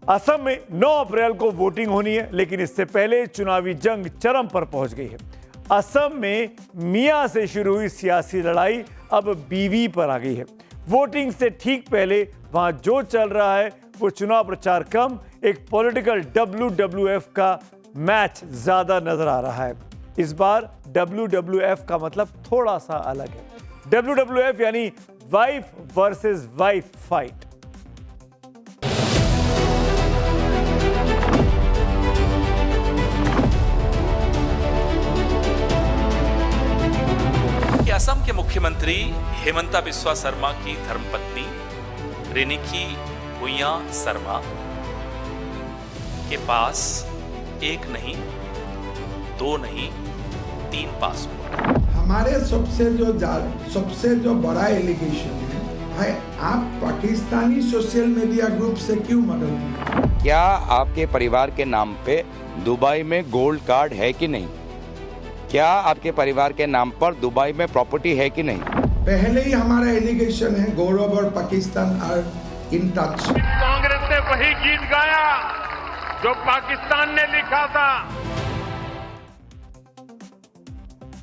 असम में 9 अप्रैल को वोटिंग होनी है, लेकिन इससे पहले चुनावी जंग चरम पर पहुंच गई है। असम में मियां से शुरू हुई सियासी लड़ाई अब बीवी पर आ गई है। वोटिंग से ठीक पहले वहां जो चल रहा है वो चुनाव प्रचार कम, एक पॉलिटिकल WWF का मैच ज्यादा नजर आ रहा है। इस बार WWF का मतलब थोड़ा सा अलग है। WWF यानी wife versus wife fight. Assam के मुख्यमंत्री हेमंता बिस्वा शर्मा की धर्मपत्नी रिनिकी भुइयां शर्मा के पास एक नहीं, 2 नहीं, 3 पासपोर्ट। हमारे सबसे जो बड़ा एलिगेशन है भाई, आप पाकिस्तानी सोशल मीडिया ग्रुप से क्यों मदद की? क्या आपके परिवार के नाम पे दुबई में गोल्ड कार्ड है कि नहीं? क्या आपके परिवार के नाम पर दुबई में प्रॉपर्टी है कि नहीं? पहले ही हमारा एलिगेशन है गौरव और Pakistan are in touch. Congress ने वही गीत गाया जो पाकिस्तान ने लिखा था।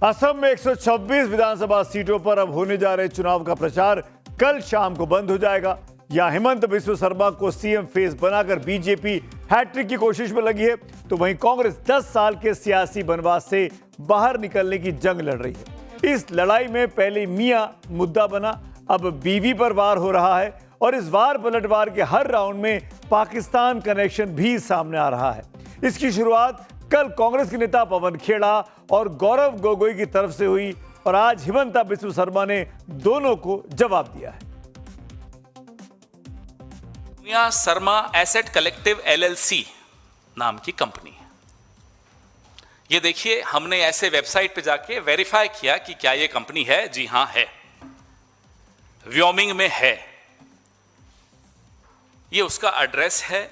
असम में 126 विधानसभा सीटों पर अब होने जा रहे चुनाव का प्रचार कल शाम को बंद हो जाएगा। या हेमंत बिस्वा शर्मा को सीएम फेस बनाकर बीजेपी हैट्रिक की कोशिश में लगी है, तो वहीं कांग्रेस 10 साल के सियासी वनवास से बाहर निकलने की जंग लड़ रही है। इस लड़ाई में पहले मियां मुद्दा बना, अब बीवी पर वार हो रहा है और इस वार पलटवार के हर राउंड में पाकिस्तान कनेक्शन भी सामने आ रहा है। इसकी शुरुआत कल कांग्रेस के नेता पवन खेड़ा और गौरव गोगोई की तरफ से हुई और आज हेमंता बिस्वा शर्मा ने दोनों को जवाब दिया है। Bhuyan Sharma asset collective LLC नाम की कंपनी है। ये देखिए, हमने ऐसे वेबसाइट पे जाके वेरीफाई किया कि क्या ये कंपनी है। जी हां, है, व्योमिंग में है। ये उसका एड्रेस है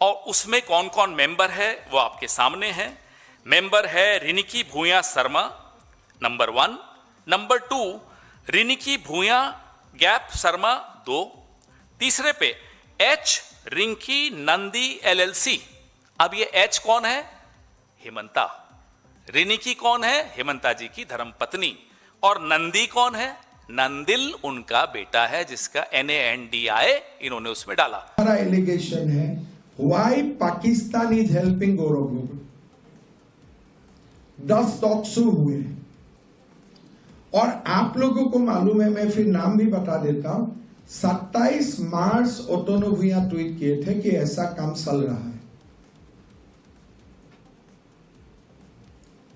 और उसमें कौन कौन मेंबर है वो आपके सामने है। मेंबर है Riniki Bhuyan Sharma number 1, number 2 Riniki Bhuyan gap Sharma 2, तीसरे पे H रिंकी नंदी LLC। अब ये H कौन है? हेमंता। रिनिकी कौन है? हेमंता जी की धर्मपत्नी। और नंदी कौन है? नंदिल उनका बेटा है, जिसका NANDI इन्होंने उसमें डाला। हमारा एलिगेशन है why Pakistan is helping Gaurav Gogoi. 10 talks हुए और आप लोगों को मालूम है, मैं फिर नाम भी बता देता हूं। 27 मार्च ओटोनो भुइयां ट्वीट किए थे कि ऐसा काम चल रहा है।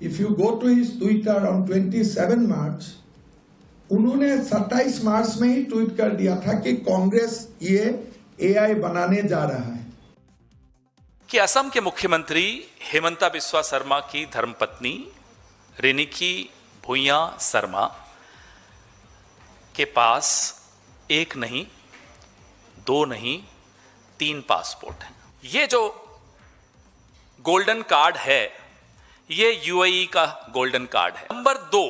If you go to his Twitter on 27 March, उन्होंने 27 मार्च में ही ट्वीट कर दिया था कि कांग्रेस ये AI बनाने जा रहा है। कि असम के मुख्यमंत्री हेमंता बिस्वा शर्मा की धर्मपत्नी रिनिकी भुइयां शर्मा के पास एक नहीं, 2 नहीं, 3 पासपोर्ट हैं। ये जो गोल्डन कार्ड है, ये UAE का गोल्डन कार्ड है। नंबर 2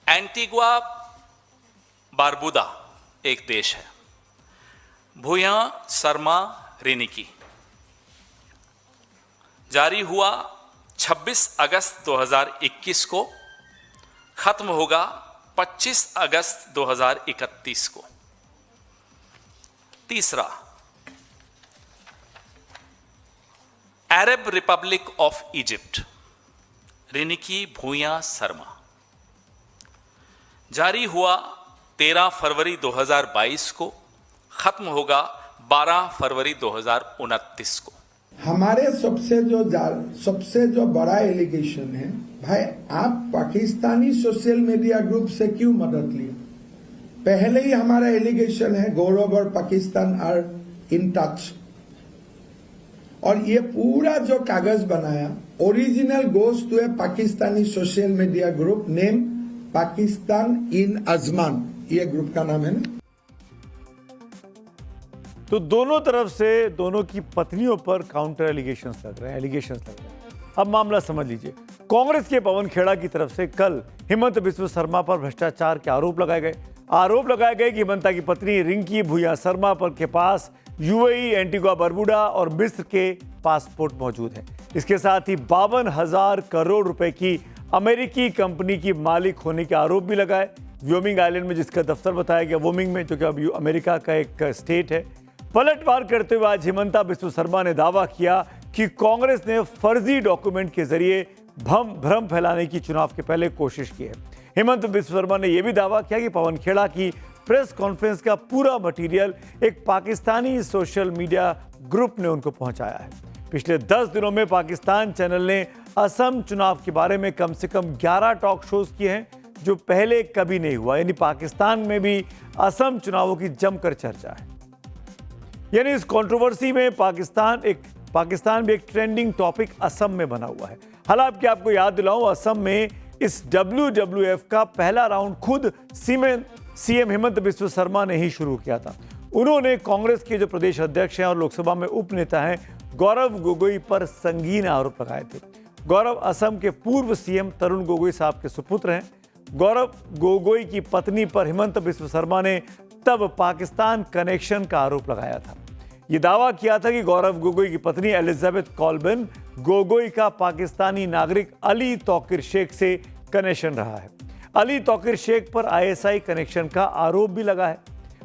एंटीगुआ बारबुदा एक देश है। भुइयां शर्मा रिनिकी जारी हुआ 26 अगस्त 2021 को, खत्म होगा 25 अगस्त 2031 को। तीसरा Arab republic of Egypt Riniki Bhuyan Sharma जारी हुआ 13 फरवरी 2022 को, खत्म होगा 12 फरवरी 2029 को। हमारे सबसे जो बड़ा एलिगेशन है भाई, आप पाकिस्तानी सोशल मीडिया ग्रुप से क्यों मदद ली? पहले ही हमारा एलिगेशन है गौरव और पाकिस्तान आर इन टच। और ये पूरा जो कागज बनाया original goes to a Pakistani social media group name Pakistan in Ajman, ये ग्रुप का नाम है ना। तो दोनों तरफ से दोनों की पत्नियों पर काउंटर एलिगेशंस लग रहे हैं। अब मामला समझ लीजिए। कांग्रेस के पवन खेड़ा की तरफ से कल हेमंत बिस्वा शर्मा पर भ्रष्टाचार के आरोप लगाए गए कि हेमंता की पत्नी रिंकी भुइयां शर्मा पर के पास यूएई, एंटीगुआ बरबुडा और मिस्र के पासपोर्ट मौजूद हैं। इसके साथ ही 52,000 करोड़ रुपए की अमेरिकी कंपनी की मालिक होने के आरोप भी लगाए। व्योमिंग आइलैंड में जिसका दफ्तर बताया गया, वोमिंग में, जो कि अब अमेरिका का एक स्टेट है। पलटवार करते हुए आज हिमंता बिस्व शर्मा ने दावा किया कि कांग्रेस ने फर्जी डॉक्यूमेंट के जरिए भ्रम फैलाने की चुनाव के पहले कोशिश की है। हेमंत बिस्व शर्मा ने यह भी दावा किया कि पवन खेड़ा की प्रेस कॉन्फ्रेंस का पूरा मटेरियल एक पाकिस्तानी सोशल मीडिया ग्रुप ने उनको पहुंचाया है। पिछले 10 दिनों में पाकिस्तान चैनल ने असम चुनाव के बारे में कम से कम 11 टॉक शोज किए हैं, जो पहले कभी नहीं हुआ। यानी पाकिस्तान में भी असम चुनावों की जमकर चर्चा है। यानी इस कंट्रोवर्सी में पाकिस्तान भी एक ट्रेंडिंग टॉपिक असम में बना हुआ है। हालांकि आपको याद दिलाऊं, असम में इस WWF का पहला राउंड खुद सीएम हेमंत बिस्व शर्मा ने ही शुरू किया था। उन्होंने कांग्रेस के जो प्रदेश अध्यक्ष हैं और लोकसभा में उपनेता हैं गौरव गोगोई पर संगीन आरोप लगाए थे। गौरव असम के पूर्व सीएम तरुण गोगोई साहब के सुपुत्र हैं। गौरव गोगोई की पत्नी पर हेमंत बिस्व शर्मा ने तब पाकिस्तान कनेक्शन का आरोप लगाया था। ये दावा किया था कि गौरव गोगोई की पत्नी एलिजाबेथ कॉल्बिन गोगोई का पाकिस्तानी नागरिक अली तौकीर शेख से कनेक्शन रहा है। अली तौकीर शेख पर ISI कनेक्शन का आरोप भी लगा है।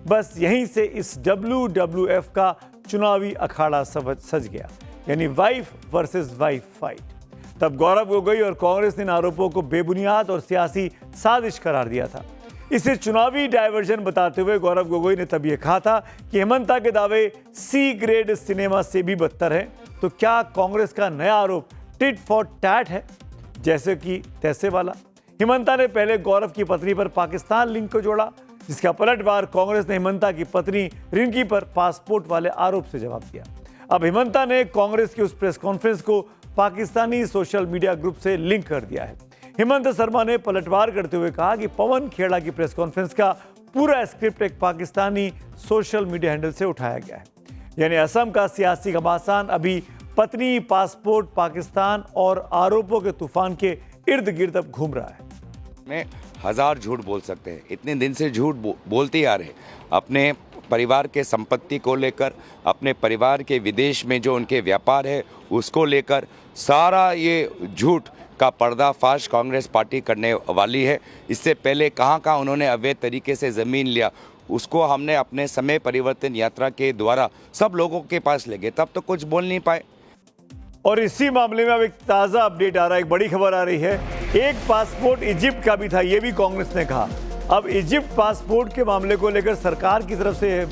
बस यहीं से इस WWF का चुनावी अखाड़ा सज गया, यानी वाइफ वर्सेस वाइफ फाइट। तब गौरव गोगोई और कांग्रेस ने इन आरोपों को बेबुनियाद और सियासी साजिश करार दिया था। इसे चुनावी डायवर्जन बताते हुए गौरव गोगोई ने तब यह कहा था कि हेमंता के दावे C ग्रेड सिनेमा से भी बदतर हैं। तो क्या कांग्रेस का नया आरोप टिट फॉर टैट है, जैसे कि तैसे वाला? हेमंता ने पहले गौरव की पत्नी पर पाकिस्तान लिंक को जोड़ा, जिसका पलटवार कांग्रेस ने हेमंता की पत्नी रिंकी पर पासपोर्ट वाले आरोप से जवाब दिया। अब हेमंता ने कांग्रेस की उस प्रेस कॉन्फ्रेंस को पाकिस्तानी सोशल मीडिया ग्रुप से लिंक कर दिया है। हेमंत शर्मा ने पलटवार करते हुए कहा कि पवन खेड़ा की प्रेस कॉन्फ्रेंस का पूरा स्क्रिप्ट एक पाकिस्तानी सोशल मीडिया हैंडल से उठाया गया है। यानी असम का सियासी घमासान अभी पत्नी, पासपोर्ट, पाकिस्तान और आरोपों के तूफान के इर्द गिर्द अब घूम रहा है। में 1000 झूठ बोल सकते हैं, इतने दिन से झूठ बोलते आ रहे, अपने परिवार के संपत्ति को लेकर, अपने परिवार के विदेश में जो उनके व्यापार है उसको लेकर, सारा ये झूठ का पर्दाफाश कांग्रेस पार्टी करने वाली है। इससे पहले कहाँ उन्होंने अवैध तरीके से ज़मीन लिया, उसको हमने अपने समय परिवर्तन यात्रा के द्वारा सब लोगों के पास ले गए, तब तो कुछ बोल नहीं पाए। और इसी मामले में अब एक ताज़ा अपडेट आ रहा है, एक बड़ी खबर आ रही है। एक पासपोर्ट इजिप्ट का भी था, ये भी कांग्रेस ने कहा। अब इजिप्ट पासपोर्ट के मामले को लेकर सरकार की तरफ से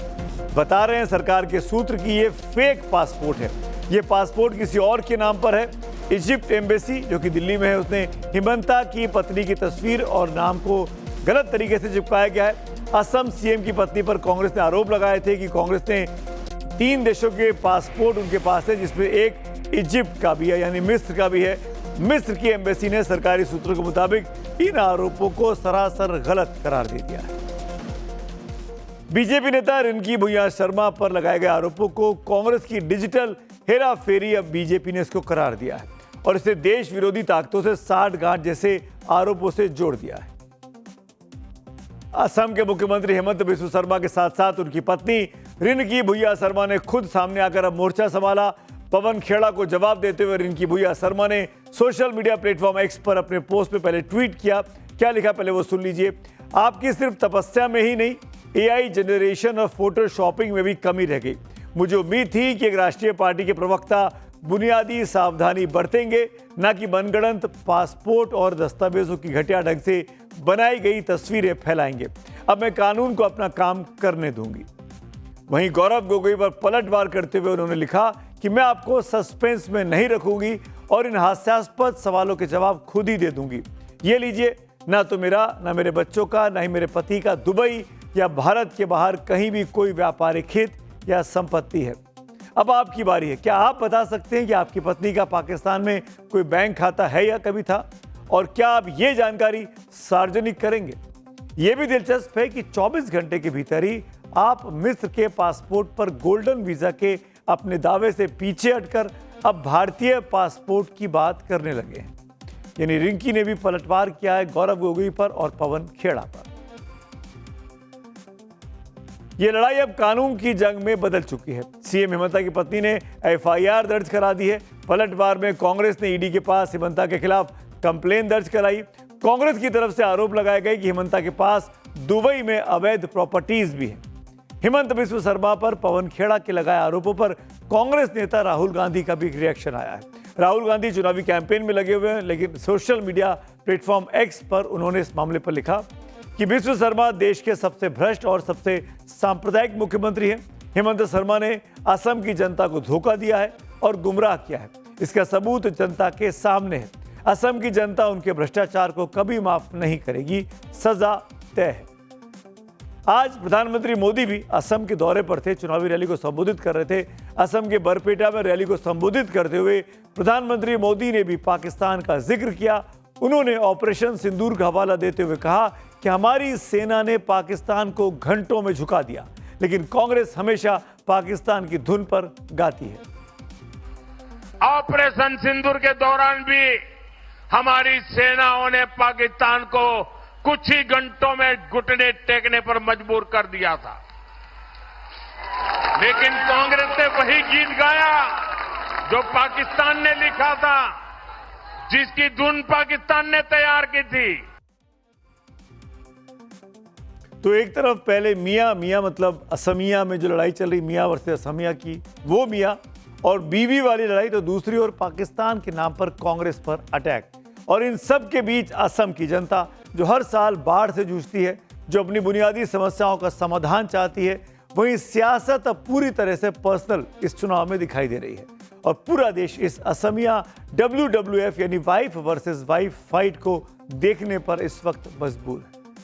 बता रहे हैं सरकार के सूत्र कि ये फेक पासपोर्ट है। ये पासपोर्ट किसी और के नाम पर है। इजिप्ट एम्बेसी जो कि दिल्ली में है, उसने हेमंता की पत्नी की तस्वीर और नाम को गलत तरीके से चिपकाया गया है। असम सीएम की पत्नी पर कांग्रेस ने आरोप लगाए थे कि कांग्रेस ने 3 देशों के पासपोर्ट उनके पास है, जिसमें एक इजिप्ट का भी है, यानी मिस्र का भी है। मिस्र की एम्बेसी ने सरकारी सूत्रों के मुताबिक इन आरोपों को सरासर गलत करार दे दिया है। बीजेपी नेता रिंकी भुइयां शर्मा पर लगाए गए आरोपों को कांग्रेस की डिजिटल हेराफेरी अब बीजेपी ने इसको करार दिया है और इसे देश विरोधी ताकतों से साठगांठ जैसे आरोपों से जोड़ दिया है। असम के मुख्यमंत्री हेमंत बिस्व शर्मा के साथ साथ उनकी पत्नी रिंकी भुइयां शर्मा ने खुद सामने आकर अब मोर्चा संभाला। पवन खेड़ा को जवाब देते हुए रिंकी भुइयां शर्मा ने सोशल मीडिया प्लेटफॉर्म X पर अपने पोस्ट में पहले ट्वीट किया। क्या लिखा पहले वो सुन लीजिए। आपकी सिर्फ तपस्या में ही नहीं, AI जनरेशन और फोटोशॉपिंग में भी कमी रह गई। मुझे उम्मीद थी कि एक राष्ट्रीय पार्टी के प्रवक्ता बुनियादी सावधानी बरतेंगे, न कि मनगढ़ंत पासपोर्ट और दस्तावेजों की घटिया ढंग से बनाई गई तस्वीरें फैलाएंगे। अब मैं कानून को अपना काम करने दूंगी। वहीं गौरव गोगोई पर पलटवार करते हुए उन्होंने लिखा कि मैं आपको सस्पेंस में नहीं रखूंगी और इन हास्यास्पद सवालों के जवाब खुद ही दे दूंगी। ये लीजिए, ना तो मेरा, ना मेरे बच्चों का, ना ही मेरे पति का दुबई या भारत के बाहर कहीं भी कोई व्यापारिक हित या संपत्ति है। अब आपकी बारी है। क्या आप बता सकते हैं कि आपकी पत्नी का पाकिस्तान में कोई बैंक खाता है या कभी था? और क्या आप ये जानकारी सार्वजनिक करेंगे? यह भी दिलचस्प है कि 24 घंटे के भीतर ही आप मिस्र के पासपोर्ट पर गोल्डन वीजा के अपने दावे से पीछे हटकर अब भारतीय पासपोर्ट की बात करने लगे हैं। यानी रिंकी ने भी पलटवार किया है गौरव गोगोई पर और पवन खेड़ा पर। ये लड़ाई अब कानून की जंग में बदल चुकी है। सीएम हेमंता की पत्नी ने एफआईआर दर्ज करा दी है। पलटवार में कांग्रेस ने ईडी के पास हेमंता के खिलाफ कंप्लेन दर्ज कराई। कांग्रेस की तरफ से आरोप लगाए गए कि हेमंता के पास दुबई में अवैध प्रॉपर्टीज भी हैं। हेमंत बिस्व शर्मा पर पवन खेड़ा के लगाए आरोपों पर कांग्रेस नेता राहुल गांधी का भी रिएक्शन आया है। राहुल गांधी चुनावी कैंपेन में लगे हुए हैं, लेकिन सोशल मीडिया प्लेटफॉर्म एक्स पर उन्होंने इस मामले पर लिखा कि बिस्व शर्मा देश के सबसे भ्रष्ट और सबसे सांप्रदायिक मुख्यमंत्री हैं। हेमंत शर्मा ने असम की जनता को धोखा दिया है और गुमराह किया है। इसका सबूत जनता के सामने है। असम की जनता उनके भ्रष्टाचार को कभी माफ नहीं करेगी, सजा तय है। आज प्रधानमंत्री मोदी भी असम के दौरे पर थे, चुनावी रैली को संबोधित कर रहे थे। असम के बरपेटा में रैली को संबोधित करते हुए प्रधानमंत्री मोदी ने भी पाकिस्तान का जिक्र किया। उन्होंने ऑपरेशन सिंदूर का हवाला देते हुए कहा कि हमारी सेना ने पाकिस्तान को घंटों में झुका दिया, लेकिन कांग्रेस हमेशा पाकिस्तान की धुन पर गाती है। ऑपरेशन सिंदूर के दौरान भी हमारी सेनाओं ने पाकिस्तान को कुछ ही घंटों में घुटने टेकने पर मजबूर कर दिया था, लेकिन कांग्रेस ने वही गीत गाया जो पाकिस्तान ने लिखा था, जिसकी धुन पाकिस्तान ने तैयार की थी। तो एक तरफ पहले मियां मतलब असमिया में जो लड़ाई चल रही, मियां वर्सेस असमिया की, वो मियां और बीवी वाली लड़ाई, तो दूसरी ओर पाकिस्तान के नाम पर कांग्रेस पर अटैक। और इन सब के बीच असम की जनता जो हर साल बाढ़ से जूझती है, जो अपनी बुनियादी समस्याओं का समाधान चाहती है, वहीं सियासत अब पूरी तरह से पर्सनल इस चुनाव में दिखाई दे रही है। और पूरा देश इस असमिया WWF यानी वाइफ वर्सेस वाइफ फाइट को देखने पर इस वक्त मजबूर है।